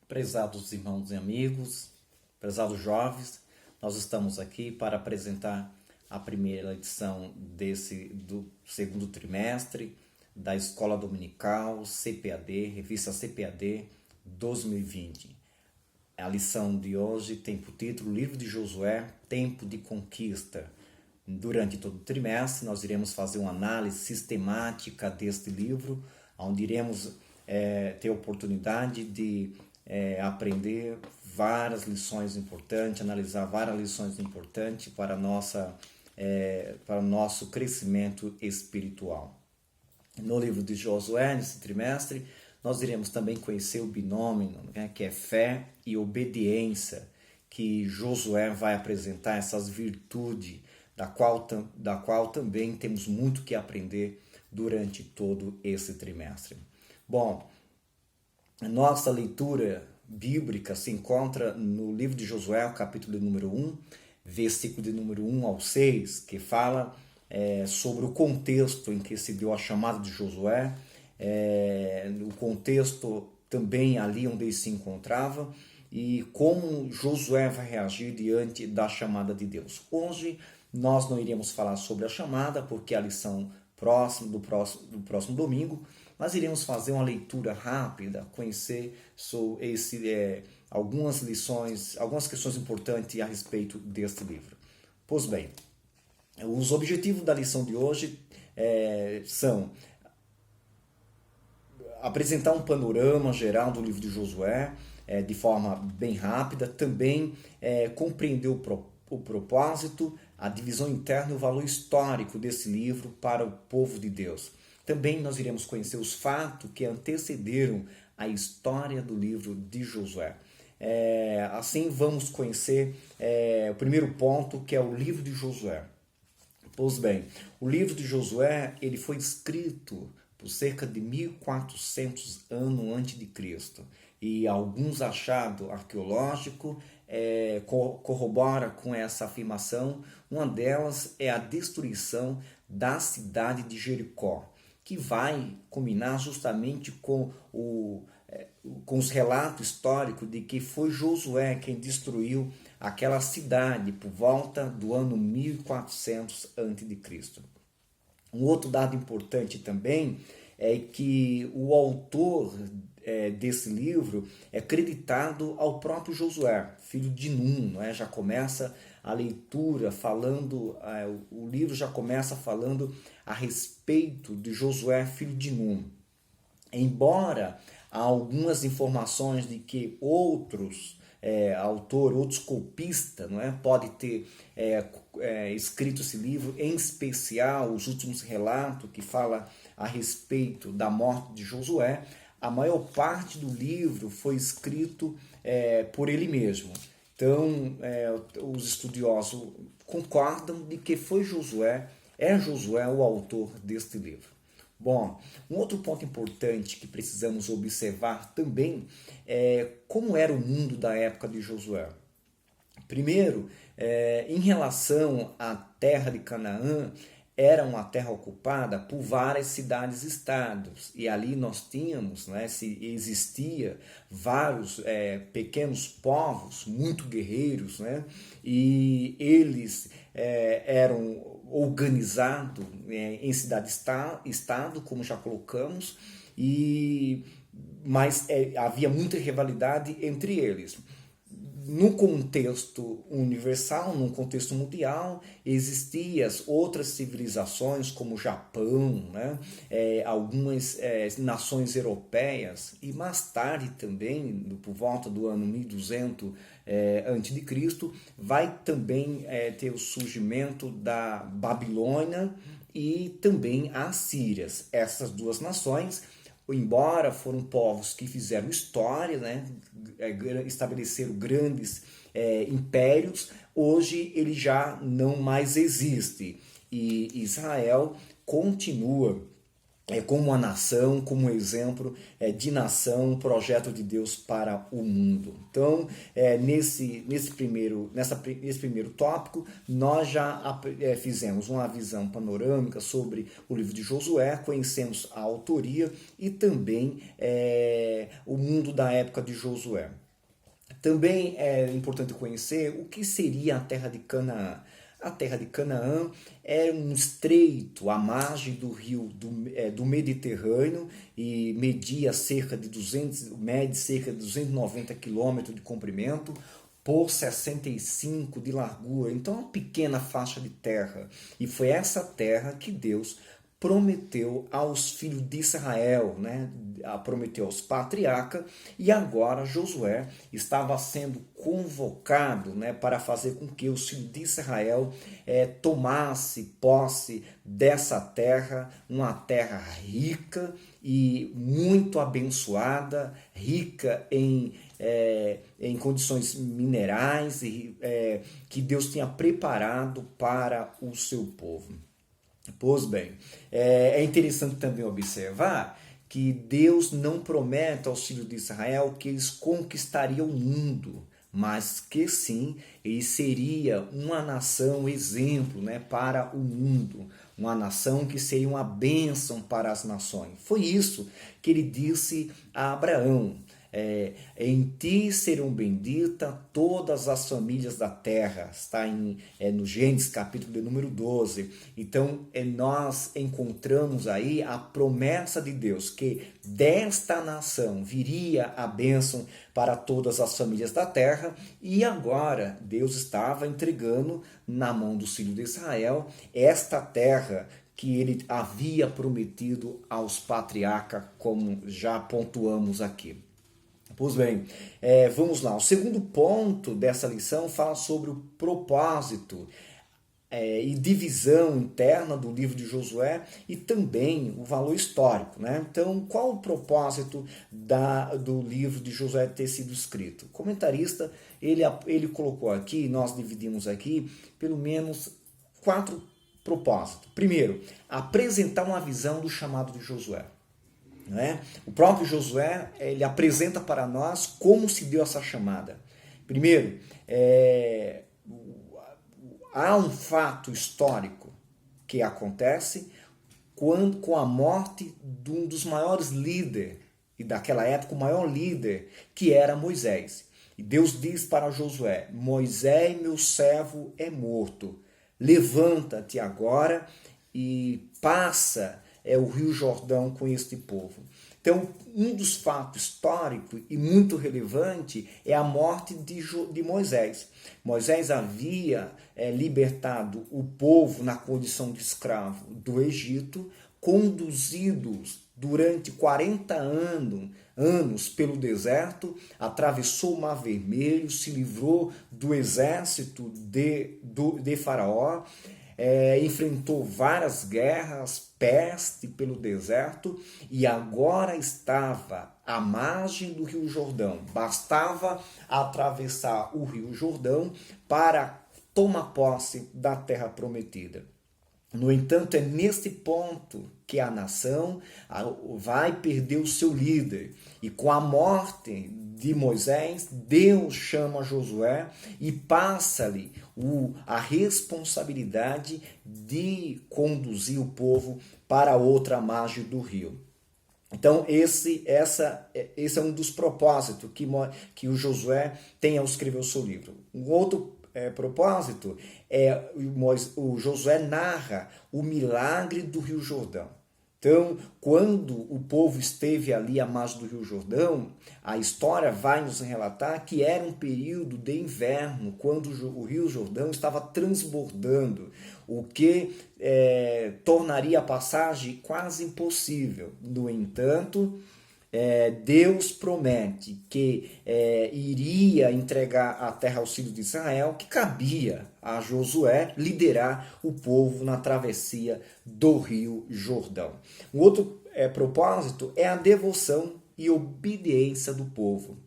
Prezados irmãos e amigos, prezados jovens, nós estamos aqui para apresentar a primeira edição do segundo trimestre da Escola Dominical CPAD, revista CPAD 2020. A lição de hoje tem por título Livro de Josué, Tempo de Conquista. Durante todo o trimestre nós iremos fazer uma análise sistemática deste livro, onde iremos ter a oportunidade de aprender várias lições importantes, analisar várias lições importantes para o nosso crescimento espiritual. No livro de Josué, nesse trimestre, nós iremos também conhecer o binômio, né, que é fé e obediência, que Josué vai apresentar essas virtudes, da qual também temos muito que aprender durante todo esse trimestre. Bom, nossa leitura bíblica se encontra no livro de Josué, capítulo número 1, versículo de número 1 ao 6, que fala sobre o contexto em que se deu a chamada de Josué, o contexto também ali onde ele se encontrava e como Josué vai reagir diante da chamada de Deus. Hoje nós não iremos falar sobre a chamada, porque a lição do próximo domingo, nós iremos fazer uma leitura rápida, conhecer sobre algumas lições, algumas questões importantes a respeito deste livro. Pois bem, os objetivos da lição de hoje são apresentar um panorama geral do livro de Josué de forma bem rápida, também compreender o propósito, a divisão interna e o valor histórico desse livro para o povo de Deus. Também nós iremos conhecer os fatos que antecederam a história do livro de Josué. Assim vamos conhecer o primeiro ponto, que é o livro de Josué. Pois bem, o livro de Josué ele foi escrito por cerca de 1400 anos antes de Cristo. E alguns achados arqueológicos corroboram com essa afirmação. Uma delas é a destruição da cidade de Jericó, que vai culminar justamente com os relatos históricos de que foi Josué quem destruiu aquela cidade por volta do ano 1400 a.C. Um outro dado importante também é que o autor desse livro é creditado ao próprio Josué, filho de Num, não é? Já começa a leitura falando, o livro já começa falando a respeito de Josué, filho de Num. Embora há algumas informações de que outros outros copistas, não é? Pode ter escrito esse livro, em especial os últimos relatos que fala a respeito da morte de Josué, a maior parte do livro foi escrito por ele mesmo. Então, os estudiosos concordam de que foi Josué o autor deste livro. Bom, um outro ponto importante que precisamos observar também é como era o mundo da época de Josué. Primeiro, em relação à terra de Canaã, era uma terra ocupada por várias cidades-estados, e ali nós tínhamos, existia vários pequenos povos muito guerreiros, e eles eram organizados em cidade-estado, como já colocamos, mas havia muita rivalidade entre eles. No contexto universal, no contexto mundial, existiam outras civilizações como o Japão, algumas nações europeias, e mais tarde também, por volta do ano 1200 a.C., vai também ter o surgimento da Babilônia e também a Síria. Essas duas nações, embora foram povos que fizeram história, estabeleceram grandes impérios, hoje ele já não mais existe. E Israel continua como uma nação, como exemplo de nação, um projeto de Deus para o mundo. Então, nesse primeiro tópico, nós já fizemos uma visão panorâmica sobre o livro de Josué, conhecemos a autoria e também o mundo da época de Josué. Também é importante conhecer o que seria a terra de Canaã. A terra de Canaã é um estreito à margem do rio do Mediterrâneo e mede cerca de 290 quilômetros de comprimento por 65 de largura. Então é uma pequena faixa de terra. E foi essa terra que Deus prometeu aos filhos de Israel, né? Prometeu aos patriarcas, e agora Josué estava sendo convocado, né, para fazer com que os filhos de Israel tomasse posse dessa terra, uma terra rica e muito abençoada, rica em condições minerais, que Deus tinha preparado para o seu povo. Pois bem, é interessante também observar que Deus não promete aos filhos de Israel que eles conquistariam o mundo, mas que sim, ele seria uma nação exemplo, né, para o mundo, uma nação que seria uma bênção para as nações. Foi isso que ele disse a Abraão. Em ti serão benditas todas as famílias da terra, está no Gênesis capítulo de número 12. Então nós encontramos aí a promessa de Deus que desta nação viria a bênção para todas as famílias da terra, e agora Deus estava entregando na mão dos filhos de Israel esta terra que ele havia prometido aos patriarcas, como já pontuamos aqui. Pois bem, vamos lá. O segundo ponto dessa lição fala sobre o propósito e divisão interna do livro de Josué e também o valor histórico, né? Então, qual o propósito do livro de Josué ter sido escrito? O comentarista, ele colocou aqui, nós dividimos aqui, pelo menos 4 propósitos. Primeiro, apresentar uma visão do chamado de Josué. Né? O próprio Josué, ele apresenta para nós como se deu essa chamada. Primeiro, há um fato histórico que acontece com a morte de um dos maiores líderes, e daquela época o maior líder, que era Moisés. E Deus diz para Josué: Moisés, meu servo, é morto. Levanta-te agora e passa o Rio Jordão com este povo. Então, um dos fatos históricos e muito relevante é a morte de Moisés. Moisés havia libertado o povo na condição de escravo do Egito, conduzidos durante 40 anos pelo deserto, atravessou o Mar Vermelho, se livrou do exército de Faraó, enfrentou várias guerras, peste pelo deserto, e agora estava à margem do Rio Jordão. Bastava atravessar o Rio Jordão para tomar posse da terra prometida. No entanto, é nesse ponto que a nação vai perder o seu líder. E com a morte de Moisés, Deus chama Josué e passa-lhe a responsabilidade de conduzir o povo para outra margem do rio. Então, esse é um dos propósitos que o Josué tem ao escrever o seu livro. Um outro propósito o Josué narra o milagre do Rio Jordão. Então, quando o povo esteve ali à margem do Rio Jordão, a história vai nos relatar que era um período de inverno, quando o Rio Jordão estava transbordando, o que tornaria a passagem quase impossível. No entanto, Deus promete que iria entregar a terra aos filhos de Israel, que cabia a Josué liderar o povo na travessia do Rio Jordão. Um outro propósito é a devoção e obediência do povo.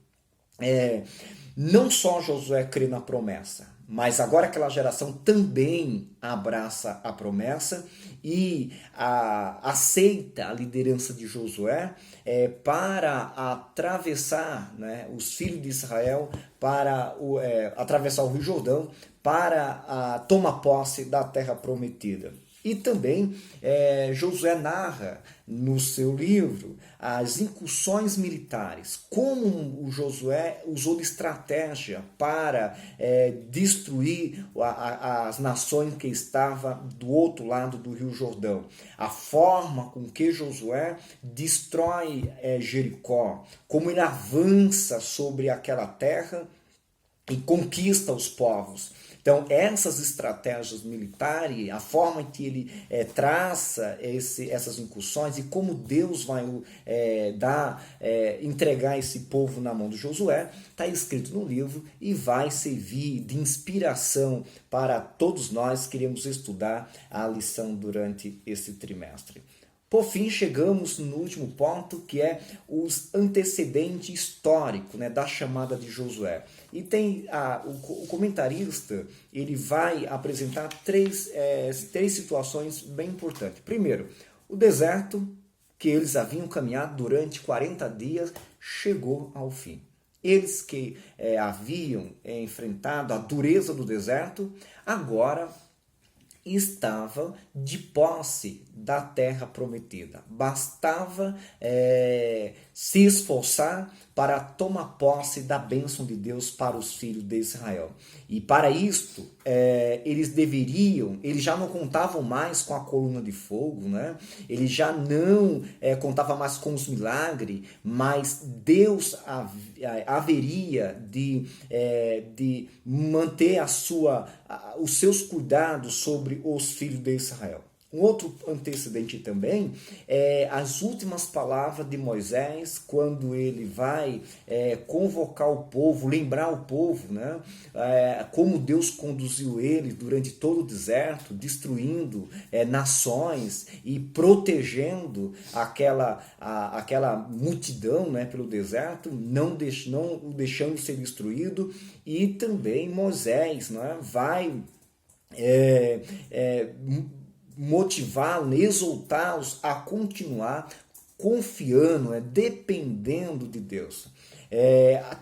Não só Josué crê na promessa, Mas agora aquela geração também abraça a promessa e aceita a liderança de Josué para atravessar, né, os filhos de Israel para atravessar o Rio Jordão para tomar posse da terra prometida. E também Josué narra no seu livro as incursões militares, como o Josué usou de estratégia para destruir as nações que estavam do outro lado do Rio Jordão, a forma com que Josué destrói Jericó, como ele avança sobre aquela terra e conquista os povos. Então, essas estratégias militares, a forma que ele traça essas incursões e como Deus vai entregar esse povo na mão de Josué, está escrito no livro e vai servir de inspiração para todos nós que queremos estudar a lição durante esse trimestre. Por fim, chegamos no último ponto, que é os antecedentes históricos, né, da chamada de Josué. E tem o comentarista, ele vai apresentar três situações bem importantes. Primeiro, o deserto que eles haviam caminhado durante 40 dias chegou ao fim. Eles que haviam enfrentado a dureza do deserto, agora estava de posse da terra prometida. Bastava se esforçar para tomar posse da bênção de Deus para os filhos de Israel. E para isto, eles já não contavam mais com a coluna de fogo, né? Eles já não contavam mais com os milagres, mas Deus haveria de manter os seus cuidados sobre os filhos de Israel. Um outro antecedente também é as últimas palavras de Moisés, quando ele vai convocar o povo, lembrar o povo, né? Como Deus conduziu eles durante todo o deserto, destruindo nações e protegendo aquela multidão, né, pelo deserto, não o deixando ser destruído. E também Moisés, né, vai motivá-los, exaltá-los a continuar confiando, dependendo de Deus.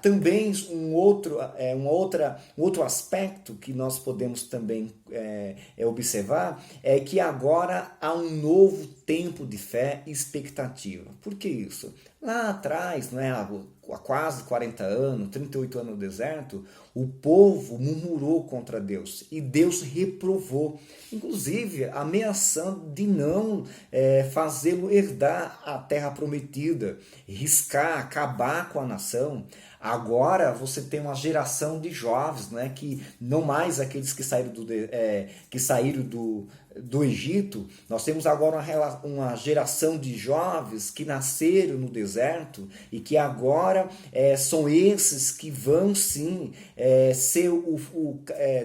Também um outro aspecto que nós podemos também observar é que agora há um novo tempo de fé e expectativa. Por que isso? Lá atrás, há quase 40 anos, 38 anos no deserto, o povo murmurou contra Deus e Deus reprovou, inclusive ameaçando de não fazê-lo herdar a terra prometida, riscar, acabar com a nação. Agora você tem uma geração de jovens, né, que não mais aqueles que saíram do Egito. Nós temos agora uma geração de jovens que nasceram no deserto e que agora são esses que vão sim ser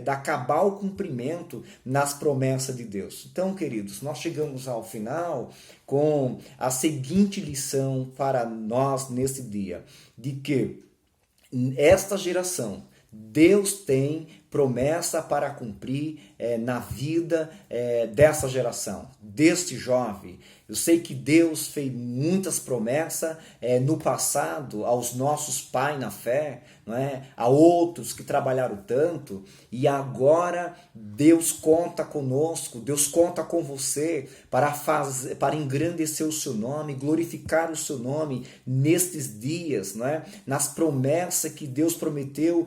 dar cabal cumprimento nas promessas de Deus. Então, queridos, nós chegamos ao final com a seguinte lição para nós nesse dia, de que esta geração, Deus tem promessa para cumprir na vida dessa geração, deste jovem. Eu sei que Deus fez muitas promessas no passado aos nossos pais na fé, não é? A outros que trabalharam tanto, e agora Deus conta conosco, Deus conta com você para engrandecer o seu nome, glorificar o seu nome nestes dias, não é? Nas promessas que Deus prometeu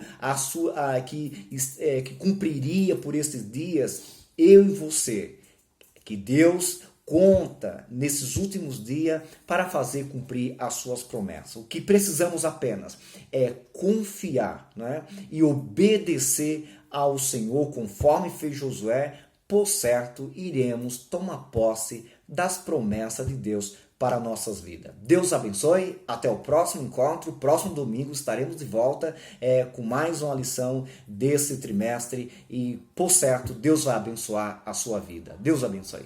que cumpriria por estes dias, eu e você, que Deus conta nesses últimos dias para fazer cumprir as suas promessas. O que precisamos apenas é confiar, né, e obedecer ao Senhor conforme fez Josué. Por certo, iremos tomar posse das promessas de Deus para nossas vidas. Deus abençoe, até o próximo encontro, próximo domingo estaremos de volta com mais uma lição desse trimestre e, por certo, Deus vai abençoar a sua vida. Deus abençoe.